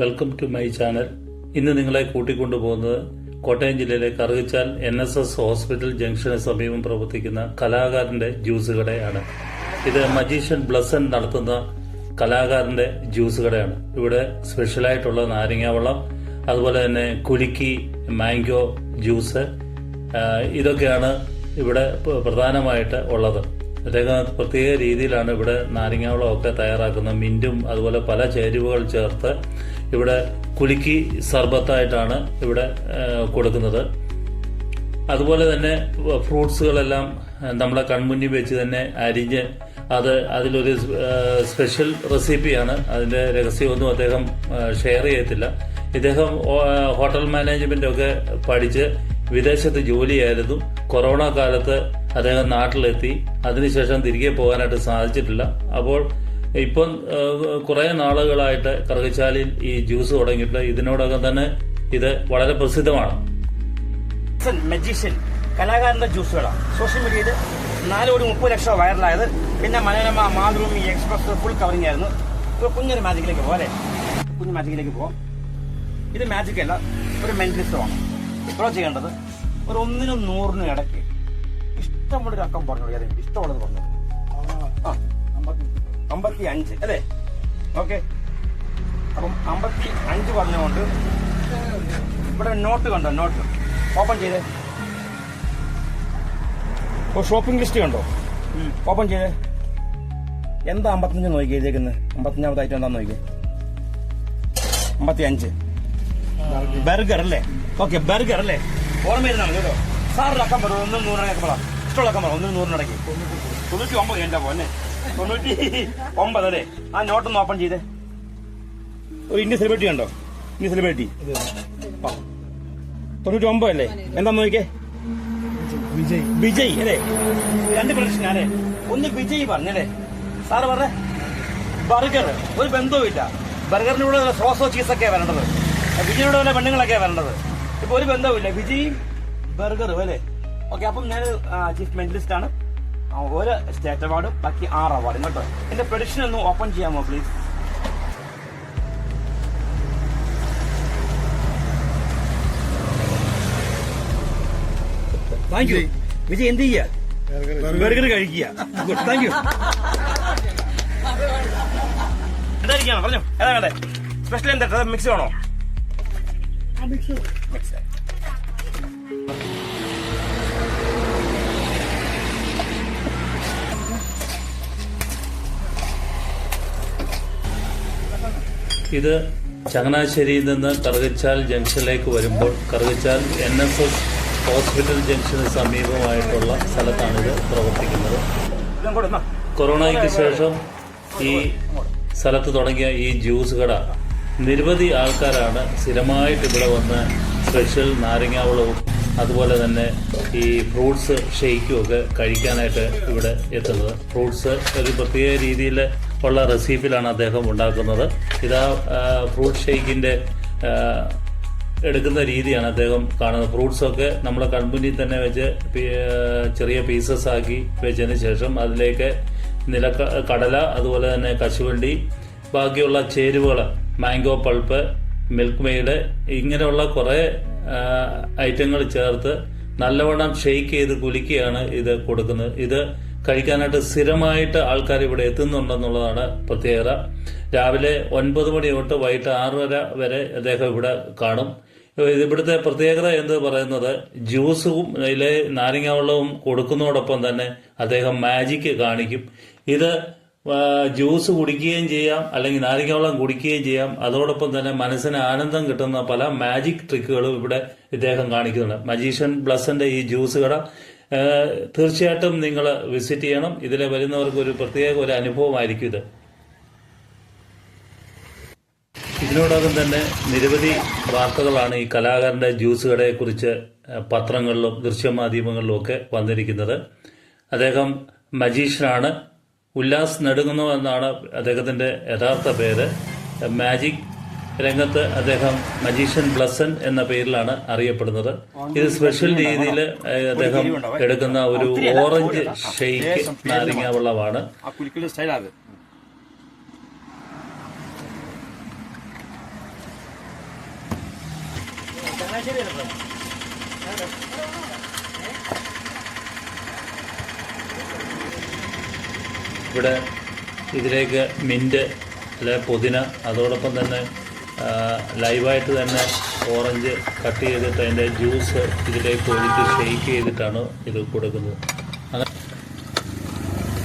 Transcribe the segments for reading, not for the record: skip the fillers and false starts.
Welcome to my channel. ഇന്ന് നിങ്ങളെ കൂട്ടിക്കൊണ്ടുപോകുന്നത് കോട്ടയം ജില്ലയിലെ കറുകച്ചാൽ NSS ഹോസ്പിറ്റൽ ജംഗ്ഷന് സമീപം പ്രവർത്തിക്കുന്ന കലാകാരന്റെ ജ്യൂസ് കടയാണ്. ഇത് മജീഷ്യൻ ബ്ലസൻ നടത്തുന്ന കലാകാരന്റെ ജ്യൂസ് കടയാണ്. ഇവിടെ സ്പെഷ്യലായിട്ടുള്ള നാരങ്ങാവെള്ളം, അതുപോലെ തന്നെ കുലുക്കി, മാംഗോ ജ്യൂസ്, ഇതൊക്കെയാണ് ഇവിടെ പ്രധാനമായിട്ട് ഉള്ളത്. അദ്ദേഹം പ്രത്യേക രീതിയിലാണ് ഇവിടെ നാരങ്ങാവെള്ളമൊക്കെ തയ്യാറാക്കുന്നത്. മിന്റും അതുപോലെ പല ചേരുവകൾ ചേർത്ത് ഇവിടെ കുലുക്കി സർബത്തായിട്ടാണ് ഇവിടെ കൊടുക്കുന്നത്. അതുപോലെ തന്നെ ഫ്രൂട്ട്സുകളെല്ലാം നമ്മളെ കൺമുന്നിൽ വെച്ച് തന്നെ അരിഞ്ഞ് അതിലൊരു സ്പെഷ്യൽ റെസിപ്പിയാണ്. അതിൻ്റെ രഹസ്യമൊന്നും അദ്ദേഹം ഷെയർ ചെയ്യത്തില്ല. ഇദ്ദേഹം ഹോട്ടൽ മാനേജ്മെന്റ് ഒക്കെ പഠിച്ച് വിദേശത്ത് ജോലിയായിരുന്നു. കൊറോണ കാലത്ത് അദ്ദേഹം നാട്ടിലെത്തി. അതിനുശേഷം തിരികെ പോകാനായിട്ട് സാധിച്ചിട്ടില്ല. അപ്പോൾ ഇപ്പം കുറെ നാളുകളായിട്ട് കറുകച്ചാലിൽ ഈ ജ്യൂസ് തുടങ്ങിയിട്ട് ഇതിനോടകം തന്നെ ഇത് വളരെ പ്രസിദ്ധമാണ്. മജീഷ്യൻ കലാകാരന്റെ ജ്യൂസ് കട സോഷ്യൽ മീഡിയയിൽ 4.30 ലക്ഷം വൈറലായത്. പിന്നെ Manorama, Mathrubhumi, express full covering ആയിരുന്നു. ഇപ്പൊ കുഞ്ഞൊരു മാജിക്കിലേക്ക് പോകാം അല്ലേ? കുഞ്ഞു മാജിക്കിലേക്ക് പോവാം. ഇത് മാജിക് അല്ല, ഒരു മെന്റലിസമാണ്. ഇപ്പോൾ ചെയ്യേണ്ടത് ഒരു 1-നും 100-നും ഇടയ്ക്ക് ഇഷ്ടമുള്ളൊരു അക്കം പറഞ്ഞു. ഏതെങ്കിലും ഇഷ്ടമുള്ളത് പറഞ്ഞു. 55 അല്ലേ? ഓക്കെ. അപ്പം 55 പറഞ്ഞുകൊണ്ട് ഇവിടെ നോട്ട് കണ്ടോ? നോട്ട് ഓപ്പൺ ചെയ്തേ. ഷോപ്പിംഗ് ലിസ്റ്റ് കണ്ടോ? ഓപ്പൺ ചെയ്തേ. എന്താ 55 നോക്കി എഴുതിയേക്കുന്നത്? 55ാമത്തെ ഐറ്റം എന്താന്ന് നോക്കിയേ. 55 ബർഗർ അല്ലേ? ഓക്കെ, ബർഗർ അല്ലേ? ഓർമ്മയിരുന്നാണ് കേട്ടോ. സാറിന്റെ അക്കം പറ, 1-നും 100-നൊക്കെ പറ. ഇഷ്ടമുള്ള അക്കം പറ. 1-നും 100-നിടയ്ക്ക് 99 എന്റെ പോലെ 99 അല്ലേ? ആ നോട്ടൊന്ന് ഓപ്പൺ ചെയ്തേ. ഒരു ഇന്ത്യൻ സെലിബ്രിറ്റി ഉണ്ടോ? ഇന്ത്യൻ സെലിബ്രിറ്റി 99 അല്ലേ? എന്താന്ന് നോക്കിയേ. വിജയ് അല്ലേ? 2 പ്രൊഡക്ഷൻ അല്ലേ? ഒന്ന് വിജയ് പറഞ്ഞല്ലേ? സാറ് പറഞ്ഞേ ബർഗർ. ഒരു ബന്ധവും ഇല്ല. ബർഗറിന്റെ കൂടെ സോസോ ചീസൊക്കെ വരേണ്ടത്. വിജയുടെ പോലെ പെണ്ണുങ്ങളൊക്കെ വരേണ്ടത്. ഇപ്പൊ ഒരു ബന്ധവുമില്ല. വിജയും ബർഗറും അല്ലേ? ഓക്കെ. അപ്പം ഞാൻ ചീഫ് മെന്റലിസ്റ്റ് ആണ്. ഒരു സ്റ്റേറ്റ് അവാർഡും ബാക്കി 6 അവാർഡും കേട്ടോ. എന്റെ പ്രൊഡിക്ഷൻ ഒന്ന് ഓപ്പൺ ചെയ്യാമോ പ്ലീസ്? Thank you. വിജയ് എന്ത് ചെയ്യാ? ബർഗർ കഴിക്കുക. Good, thank you. എന്തായിരിക്കാണോ പറഞ്ഞോ? ഏതാ വേണ്ടേ? സ്പെഷ്യൽ എന്താ? മിക്സ് വേണോ? മിക്സ്. ഇത് ചങ്ങനാശ്ശേരിയിൽ നിന്ന് കറുകച്ചാൽ ജംഗ്ഷനിലേക്ക് വരുമ്പോൾ കറുകച്ചാൽ NSS ഹോസ്പിറ്റൽ ജംഗ്ഷന് സമീപമായിട്ടുള്ള സ്ഥലത്താണിത് പ്രവർത്തിക്കുന്നത്. കൊറോണയ്ക്ക് ശേഷം ഈ സ്ഥലത്ത് തുടങ്ങിയ ഈ ജ്യൂസ് കട നിരവധി ആൾക്കാരാണ് സ്ഥിരമായിട്ട് ഇവിടെ വന്ന് സ്പെഷ്യൽ നാരങ്ങാവെള്ളവും അതുപോലെ തന്നെ ഈ ഫ്രൂട്ട്സ് ഷെയ്ക്കും ഒക്കെ കഴിക്കാനായിട്ട് ഇവിടെ എത്തുന്നത്. ഫ്രൂട്ട്സ് ഒരു പ്രത്യേക രീതിയിൽ ഉള്ള റെസിപ്പിയിലാണ് അദ്ദേഹം ഉണ്ടാക്കുന്നത്. ഇതാ ഫ്രൂട്ട് ഷെയ്ക്കിൻ്റെ എടുക്കുന്ന രീതിയാണ് അദ്ദേഹം കാണുന്നത്. ഫ്രൂട്ട്സൊക്കെ നമ്മളെ കൺമുന്നിൽ തന്നെ വെച്ച് ചെറിയ പീസസ് ആക്കി വെച്ചതിന് ശേഷം അതിലേക്ക് കടല, അതുപോലെ തന്നെ കശുവണ്ടി, ബാക്കിയുള്ള ചേരുവകൾ, മാംഗോ പൾപ്പ്, മിൽക്ക് മെയ്ഡ്, ഇങ്ങനെയുള്ള കുറേ ഐറ്റങ്ങൾ ചേർത്ത് നല്ലവണ്ണം ഷെയ്ക്ക് ചെയ്ത് കുലുക്കിയാണ് ഇത് കൊടുക്കുന്നത്. ഇത് കഴിക്കാനായിട്ട് സ്ഥിരമായിട്ട് ആൾക്കാർ ഇവിടെ എത്തുന്നുണ്ടെന്നുള്ളതാണ് പ്രത്യേകത. രാവിലെ 9 മണി തൊട്ട് വൈകിട്ട് 6:30 വരെ അദ്ദേഹം ഇവിടെ കാണും. ഇവിടുത്തെ പ്രത്യേകത എന്ന് പറയുന്നത് ജ്യൂസും അതിലെ നാരങ്ങാവെള്ളവും കൊടുക്കുന്നതോടൊപ്പം തന്നെ അദ്ദേഹം മാജിക്ക് കാണിക്കും. ഇത് ജ്യൂസ് കുടിക്കുകയും ചെയ്യാം, അല്ലെങ്കിൽ നാരങ്ങാവെള്ളം കുടിക്കുകയും ചെയ്യാം. അതോടൊപ്പം തന്നെ മനസ്സിന് ആനന്ദം കിട്ടുന്ന പല മാജിക് ട്രിക്കുകളും ഇവിടെ ഇദ്ദേഹം കാണിക്കുന്നുണ്ട്. മജീഷ്യൻ ബ്ലസന്റെ ഈ ജ്യൂസ് കട തീർച്ചയായിട്ടും നിങ്ങൾ വിസിറ്റ് ചെയ്യണം. ഇതിലെ വരുന്നവർക്ക് ഒരു പ്രത്യേക ഒരു അനുഭവമായിരിക്കും ഇത്. ഇതിനോടകം തന്നെ നിരവധി വാർത്തകളാണ് ഈ കലാകാരന്റെ ജ്യൂസ് കടയെക്കുറിച്ച് പത്രങ്ങളിലും ദൃശ്യമാധ്യമങ്ങളിലും ഒക്കെ വന്നിരിക്കുന്നത്. അദ്ദേഹം മജീഷ്യനാണ്. ഉല്ലാസ് നെടുങ്ങുന്നു എന്നാണ് അദ്ദേഹത്തിന്റെ യഥാർത്ഥ പേര്. മാജിക് രംഗത്ത് അദ്ദേഹം മജീഷ്യൻ ബ്ലസൻ എന്ന പേരിലാണ് അറിയപ്പെടുന്നത്. ഇത് സ്പെഷ്യൽ രീതിയിൽ അദ്ദേഹം എടുക്കുന്ന ഒരു ഓറഞ്ച് ഷെയ്ക്ക് നാരങ്ങാവെള്ളമാണ്. ചങ്ങനാശ്ശേരി ഇവിടെ ഇതിലേക്ക് മിൻറ്റ് അല്ലെ പുതിന അതോടൊപ്പം തന്നെ ലൈവായിട്ട് തന്നെ ഓറഞ്ച് കട്ട് ചെയ്തിട്ട് അതിൻ്റെ ജ്യൂസ് ഇതിലേക്ക് ഒഴിച്ച് ഷെയ്ക്ക് ചെയ്തിട്ടാണ് ഇത് കൊടുക്കുന്നത്. അങ്ങനെ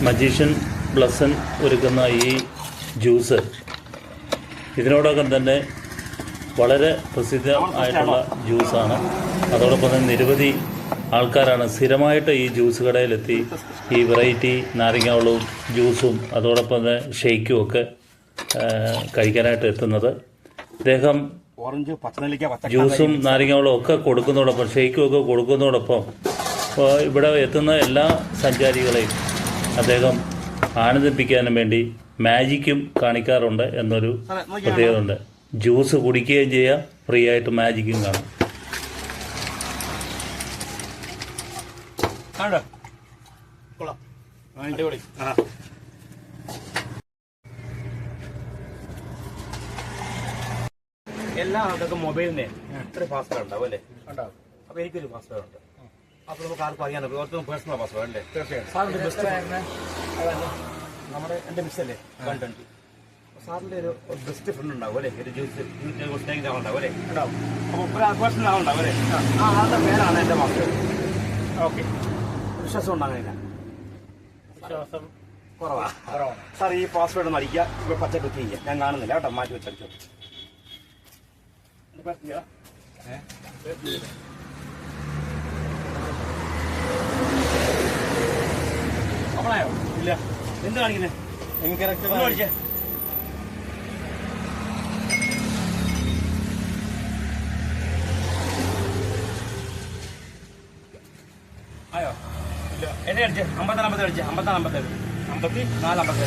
മജീഷ്യൻ ബ്ലസ്സൻ ഒരുക്കുന്ന ഈ ജ്യൂസ് ഇതിനോടകം തന്നെ വളരെ പ്രസിദ്ധമായിട്ടുള്ള ജ്യൂസാണ്. അതോടൊപ്പം തന്നെ നിരവധി ആൾക്കാരാണ് സ്ഥിരമായിട്ട് ഈ ജ്യൂസ് കടയിലെത്തി ഈ വെറൈറ്റി നാരങ്ങാവെള്ളവും ജ്യൂസും അതോടൊപ്പം തന്നെ ഷെയ്ക്കും ഒക്കെ കഴിക്കാനായിട്ട് എത്തുന്നത്. അദ്ദേഹം ഓറഞ്ച് പച്ചനെല്ലിക്ക ജ്യൂസും നാരങ്ങാവെള്ളവും ഒക്കെ കൊടുക്കുന്നതോടൊപ്പം ഷെയ്ക്കും ഒക്കെ കൊടുക്കുന്നതോടൊപ്പം ഇവിടെ എത്തുന്ന എല്ലാ സഞ്ചാരികളെയും അദ്ദേഹം ആനന്ദിപ്പിക്കാനും വേണ്ടി മാജിക്കും കാണിക്കാറുണ്ട് എന്നൊരു പ്രത്യേകതയുണ്ട്. ജ്യൂസ് കുടിക്കുകയും ചെയ്യാം, ഫ്രീ ആയിട്ട് മാജിക്കും കാണാം. അടിപൊളി. എല്ലാ ആൾക്കാർക്കും മൊബൈലിനെ ഇത്ര പാസ്വേഡ് ഉണ്ടാവും അല്ലേ? ഉണ്ടാവും. അപ്പൊ എനിക്കൊരു പാസ്വേഡ് ഉണ്ട്. അപ്പൊ നമുക്ക് ആർക്കും അറിയാൻ ഓർക്കും പേഴ്സണൽ പാസ്വേഡ് അല്ലേ? തീർച്ചയായും. സാറിന്റെ ബെസ്റ്റ് നമ്മുടെ എന്റെ മിസ് അല്ലേ 120. സാറിന്റെ ഒരു ബെസ്റ്റ് ഫ്രണ്ട് ഉണ്ടാവും അല്ലേ? ഒരു ജ്യൂസ് ഉണ്ടാവും അല്ലേ? ഉണ്ടാവും. അപ്പൊ പേഴ്സണൽ ആളുണ്ടാവും അല്ലേ? ആ ആളുടെ പേരാണ് എന്റെ പാസ്വേഡ്. ഓക്കെ. വിശ്വാസം ഉണ്ടാകുന്നില്ല. വിശ്വാസം കുറവാണ്. സാർ ഈ പാസ്വേഡ് ഒന്ന് അടിക്കുക. ഇവിടെ പച്ച ക്ലിക്ക് ചെയ്യുക. ഞാൻ കാണുന്നില്ല കേട്ടോ, മാറ്റി വെച്ചടിച്ചോ. ഓപ്പണായോ? ഇല്ല. എന്ത് കാണിക്കുന്നേ? അടിച്ചേ. ആയോ? ഇല്ല. എന്നെ അടിച്ചേ. 54 അടിച്ചേ. 54 54 57.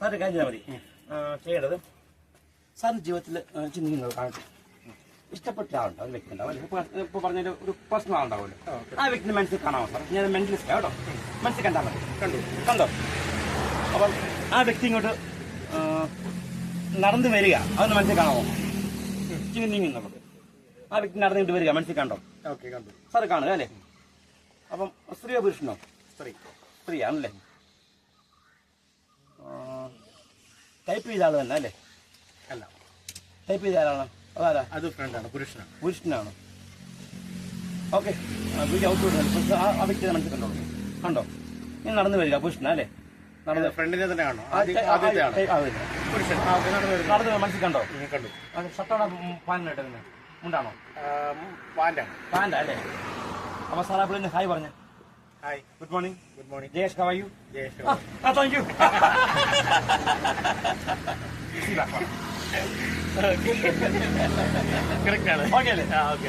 സാറിന് കാര്യം ചെയ്താൽ മതി. ചെയ്യേണ്ടത് സാറിന്റെ ജീവിതത്തിൽ ചിന്തിക്കുന്നത് കാണട്ടെ. ഇഷ്ടപ്പെട്ട ആളുണ്ടാവും, ഒരു വ്യക്തി ഉണ്ടാവും അല്ലെ? ഇപ്പൊ പറഞ്ഞ ഒരു പേഴ്സണൽ ആളുണ്ടാവുമല്ലോ, ആ വ്യക്തിന്റെ മനസ്സിൽ കാണാമോ സാർ? ഞാൻ മെന്റലിസ്റ്റ് കേട്ടോ, മനസ്സിൽ കണ്ടാൽ മതി. കണ്ടോ? അപ്പം ആ വ്യക്തി ഇങ്ങോട്ട് നടന്നു വരിക, അതൊന്ന് മനസ്സിൽ കാണാമോ? നീങ്ങി നമുക്ക് ആ വ്യക്തി നടന്നിട്ട് വരിക, മനസ്സിൽ കണ്ടോ? സാറ് കാണുക അല്ലേ? അപ്പം സ്ത്രീയോ പുരുഷനോ? സ്ത്രീയാണല്ലേ? ടൈപ്പ് ചെയ്ത ആൾ തന്നെ അല്ലേ? അല്ല, ടൈപ്പ് ചെയ്ത ആളാണ്. അതാരാ? അത് ഫ്രണ്ടാണ്, പുരുഷനാണ്. ഓക്കെ, വീഡിയോ ഔട്ട് വിടുന്നത് ആ വ്യക്തിയുടെ മനസ്സിൽ കണ്ടോ? ഇനി നടന്നു വരിക, പുരുഷനാ അല്ലേ? ഫ്രണ്ടിനെ തന്നെ കാണോ? നടന്നു മനസ്സിൽ കണ്ടോ? ഷർട്ടോടെ പാനായിട്ട് മുണ്ടാണോ? പാൻറ്റാ അല്ലേ? അപ്പൊ സാറാ പുള്ളി ഹായ് പറഞ്ഞ. Hi, good morning. Jayesh, how are you? Thank you. Correct ആണ്. ഓക്കെ അല്ലേ? ഓക്കെ.